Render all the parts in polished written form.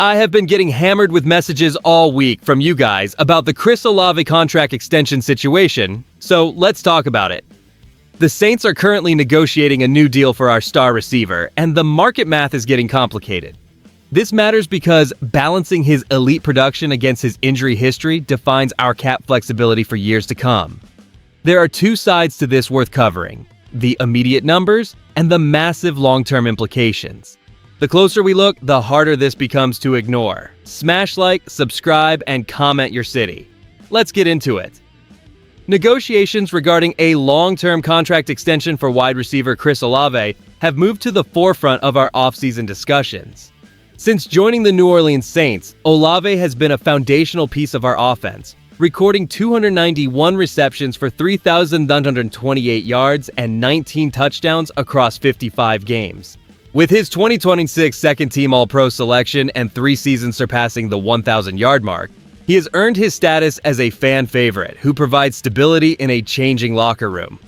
I have been getting hammered with messages all week from you guys about the Chris Olave contract extension situation, so let's talk about it. The Saints are currently negotiating a new deal for our star receiver, and the market math is getting complicated. This matters because balancing his elite production against his injury history defines our cap flexibility for years to come. There are two sides to this worth covering: the immediate numbers and the massive long-term implications. The closer we look, the harder this becomes to ignore. Smash like, subscribe, and comment your city. Let's get into it. Negotiations regarding a long-term contract extension for wide receiver Chris Olave have moved to the forefront of our offseason discussions. Since joining the New Orleans Saints, Olave has been a foundational piece of our offense, recording 291 receptions for 3,928 yards and 19 touchdowns across 55 games. With his 2026 second-team All-Pro selection and 3 seasons surpassing the 1,000-yard mark, he has earned his status as a fan favorite who provides stability in a changing locker room.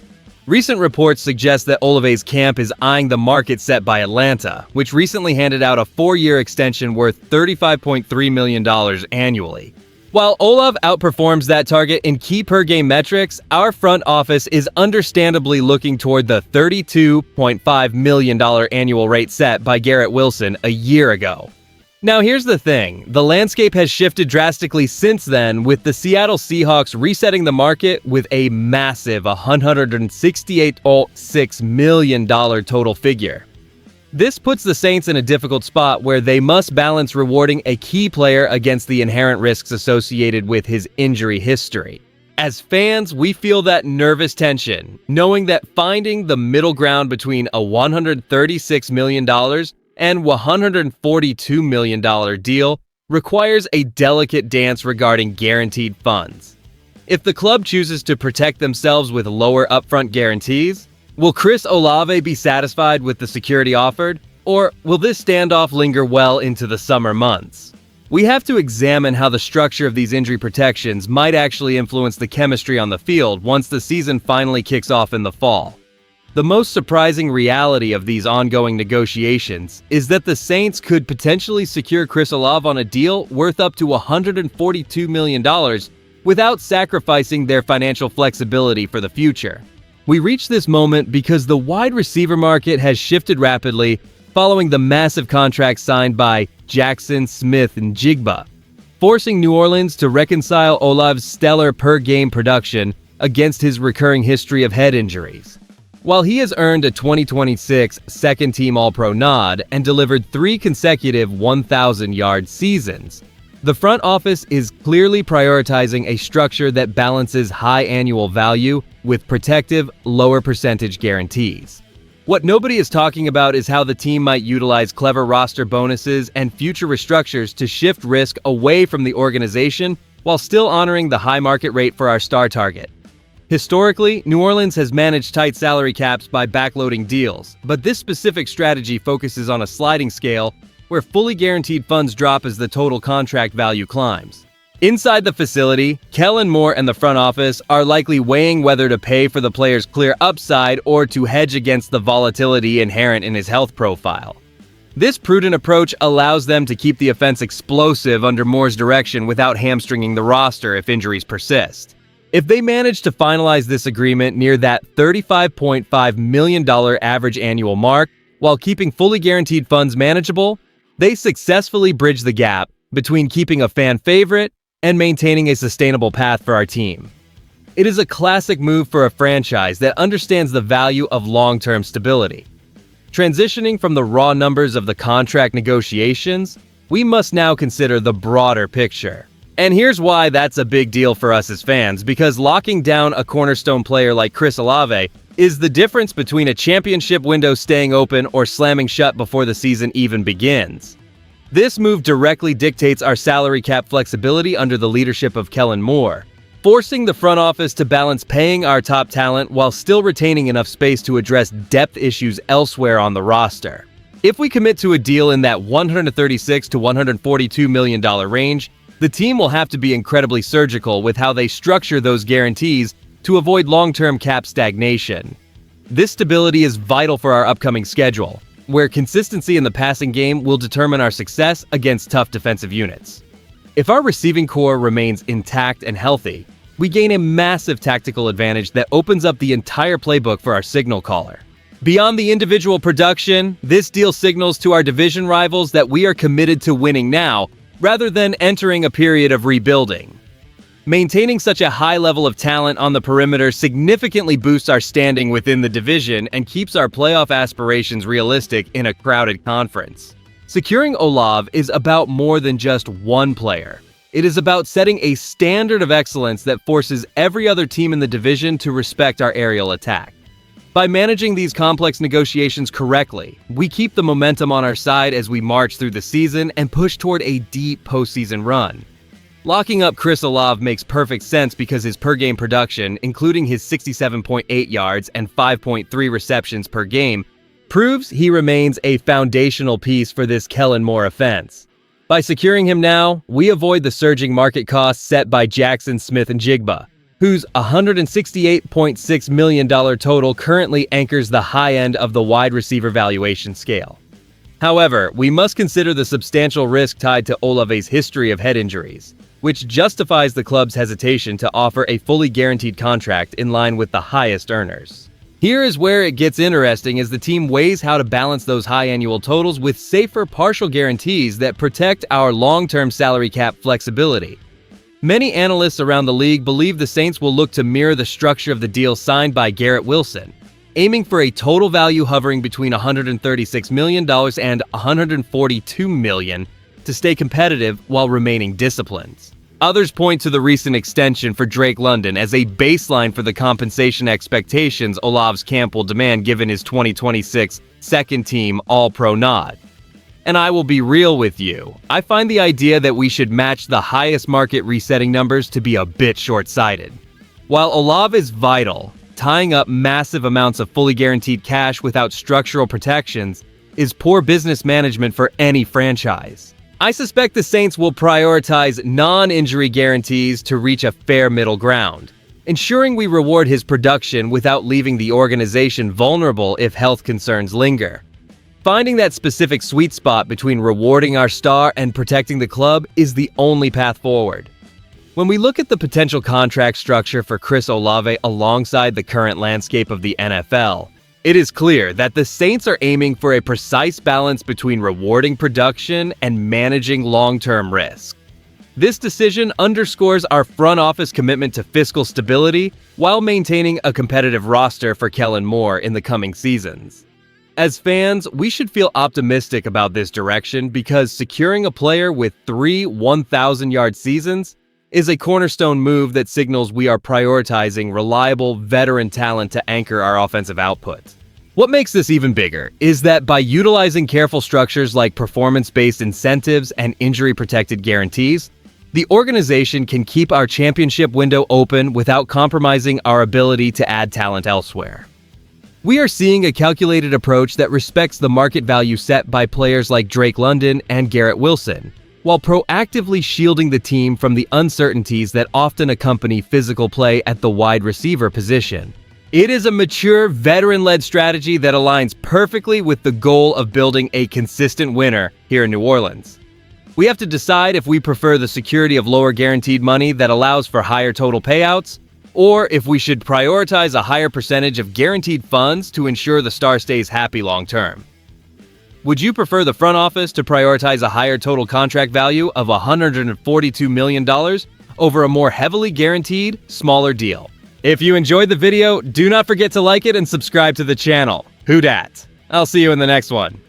Recent reports suggest that Olave's camp is eyeing the market set by Atlanta, which recently handed out a 4-year extension worth $35.3 million annually. While Olave outperforms that target in key per-game metrics, our front office is understandably looking toward the $32.5 million annual rate set by Garrett Wilson a year ago. Now here's the thing, the landscape has shifted drastically since then, with the Seattle Seahawks resetting the market with a massive $168.6 million total figure. This puts the Saints in a difficult spot where they must balance rewarding a key player against the inherent risks associated with his injury history. As fans, we feel that nervous tension, knowing that finding the middle ground between a $136 million and $142 million deal requires a delicate dance regarding guaranteed funds. If the club chooses to protect themselves with lower upfront guarantees, will Chris Olave be satisfied with the security offered, or will this standoff linger well into the summer months? We have to examine how the structure of these injury protections might actually influence the chemistry on the field once the season finally kicks off in the fall. The most surprising reality of these ongoing negotiations is that the Saints could potentially secure Chris Olave on a deal worth up to $142 million without sacrificing their financial flexibility for the future. We reach this moment because the wide receiver market has shifted rapidly following the massive contract signed by Jackson, Smith, and Jigba, forcing New Orleans to reconcile Olave's stellar per-game production against his recurring history of head injuries. While he has earned a 2026 second-team All-Pro nod and delivered 3 consecutive 1,000-yard seasons, the front office is clearly prioritizing a structure that balances high annual value with protective, lower percentage guarantees. What nobody is talking about is how the team might utilize clever roster bonuses and future restructures to shift risk away from the organization while still honoring the high market rate for our star target. Historically, New Orleans has managed tight salary caps by backloading deals, but this specific strategy focuses on a sliding scale where fully guaranteed funds drop as the total contract value climbs. Inside the facility, Kellen Moore and the front office are likely weighing whether to pay for the player's clear upside or to hedge against the volatility inherent in his health profile. This prudent approach allows them to keep the offense explosive under Moore's direction without hamstringing the roster if injuries persist. If they manage to finalize this agreement near that $35.5 million average annual mark while keeping fully guaranteed funds manageable, they successfully bridge the gap between keeping a fan favorite and maintaining a sustainable path for our team. It is a classic move for a franchise that understands the value of long-term stability. Transitioning from the raw numbers of the contract negotiations, we must now consider the broader picture. And here's why that's a big deal for us as fans, because locking down a cornerstone player like Chris Olave is the difference between a championship window staying open or slamming shut before the season even begins. This move directly dictates our salary cap flexibility under the leadership of Kellen Moore, forcing the front office to balance paying our top talent while still retaining enough space to address depth issues elsewhere on the roster. If we commit to a deal in that $136 to $142 million range, the team will have to be incredibly surgical with how they structure those guarantees to avoid long-term cap stagnation. This stability is vital for our upcoming schedule, where consistency in the passing game will determine our success against tough defensive units. If our receiving core remains intact and healthy, we gain a massive tactical advantage that opens up the entire playbook for our signal caller. Beyond the individual production, this deal signals to our division rivals that we are committed to winning now, rather than entering a period of rebuilding. Maintaining such a high level of talent on the perimeter significantly boosts our standing within the division and keeps our playoff aspirations realistic in a crowded conference. Securing Olave is about more than just one player. It is about setting a standard of excellence that forces every other team in the division to respect our aerial attack. By managing these complex negotiations correctly, we keep the momentum on our side as we march through the season and push toward a deep postseason run. Locking up Chris Olave makes perfect sense because his per-game production, including his 67.8 yards and 5.3 receptions per game, proves he remains a foundational piece for this Kellen Moore offense. By securing him now, we avoid the surging market costs set by Jackson Smith-Njigba, whose $168.6 million total currently anchors the high end of the wide receiver valuation scale. However, we must consider the substantial risk tied to Olave's history of head injuries, which justifies the club's hesitation to offer a fully guaranteed contract in line with the highest earners. Here is where it gets interesting as the team weighs how to balance those high annual totals with safer partial guarantees that protect our long-term salary cap flexibility. Many analysts around the league believe the Saints will look to mirror the structure of the deal signed by Garrett Wilson, aiming for a total value hovering between $136 million and $142 million to stay competitive while remaining disciplined. Others point to the recent extension for Drake London as a baseline for the compensation expectations Olave's camp will demand given his 2026 second-team All-Pro nod. And I will be real with you, I find the idea that we should match the highest market resetting numbers to be a bit short-sighted. While Olave is vital, tying up massive amounts of fully guaranteed cash without structural protections is poor business management for any franchise. I suspect the Saints will prioritize non-injury guarantees to reach a fair middle ground, ensuring we reward his production without leaving the organization vulnerable if health concerns linger. Finding that specific sweet spot between rewarding our star and protecting the club is the only path forward. When we look at the potential contract structure for Chris Olave alongside the current landscape of the NFL, it is clear that the Saints are aiming for a precise balance between rewarding production and managing long-term risk. This decision underscores our front office commitment to fiscal stability while maintaining a competitive roster for Kellen Moore in the coming seasons. As fans, we should feel optimistic about this direction because securing a player with 3 1,000-yard seasons is a cornerstone move that signals we are prioritizing reliable veteran talent to anchor our offensive output. What makes this even bigger is that by utilizing careful structures like performance-based incentives and injury-protected guarantees, the organization can keep our championship window open without compromising our ability to add talent elsewhere. We are seeing a calculated approach that respects the market value set by players like Drake London and Garrett Wilson, while proactively shielding the team from the uncertainties that often accompany physical play at the wide receiver position. It is a mature, veteran-led strategy that aligns perfectly with the goal of building a consistent winner here in New Orleans. We have to decide if we prefer the security of lower guaranteed money that allows for higher total payouts, or if we should prioritize a higher percentage of guaranteed funds to ensure the star stays happy long-term. Would you prefer the front office to prioritize a higher total contract value of $142 million over a more heavily guaranteed, smaller deal? If you enjoyed the video, do not forget to like it and subscribe to the channel. Who dat? I'll see you in the next one.